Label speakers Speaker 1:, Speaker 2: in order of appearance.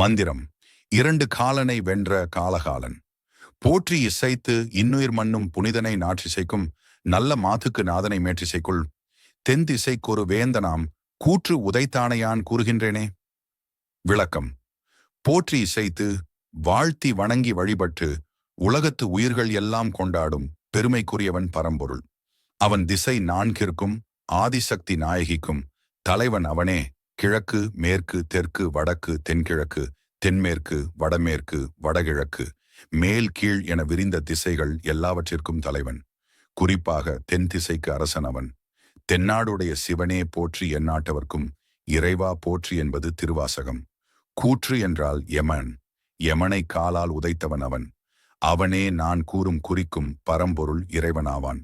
Speaker 1: மந்திரம் 2 காலனை வென்ற காலகாலன். போற்றி இசைத்து இன்னுயிர் மண்ணும் புனிதனை நாற்றிசைக்கும் நல்ல மாத்துக்கு நாதனை மேற்றிசைக்குள் தென் திசைக்கொரு வேந்தனாம் கூற்று உதைத்தானையான் கூறுகின்றேனே. விளக்கம். போற்றி இசைத்து வாழ்த்தி வணங்கி வழிபட்டு உலகத்து உயிர்கள் எல்லாம் கொண்டாடும் பெருமைக்குரியவன் பரம்பொருள். அவன் திசை நான்கிற்கும் ஆதிசக்தி நாயகிக்கும் தலைவன் அவனே. கிழக்கு, மேற்கு, தெற்கு, வடக்கு, தென்கிழக்கு, தென்மேற்கு, வடமேற்கு, வடகிழக்கு, மேல் கீழ் என விரிந்த திசைகள் எல்லாவற்றிற்கும் தலைவன். குறிப்பாக தென் திசைக்கு அரசன் அவன். தென்னாடுடைய சிவனே போற்றி எந்நாட்டவர்க்கும் இறைவா போற்றி என்பது திருவாசகம். கூற்று என்றால் யமன். யமனை காலால் உதைத்தவன் அவன். அவனே நான் கூறும் குறிக்கும் பரம்பொருள் இறைவனாவான்.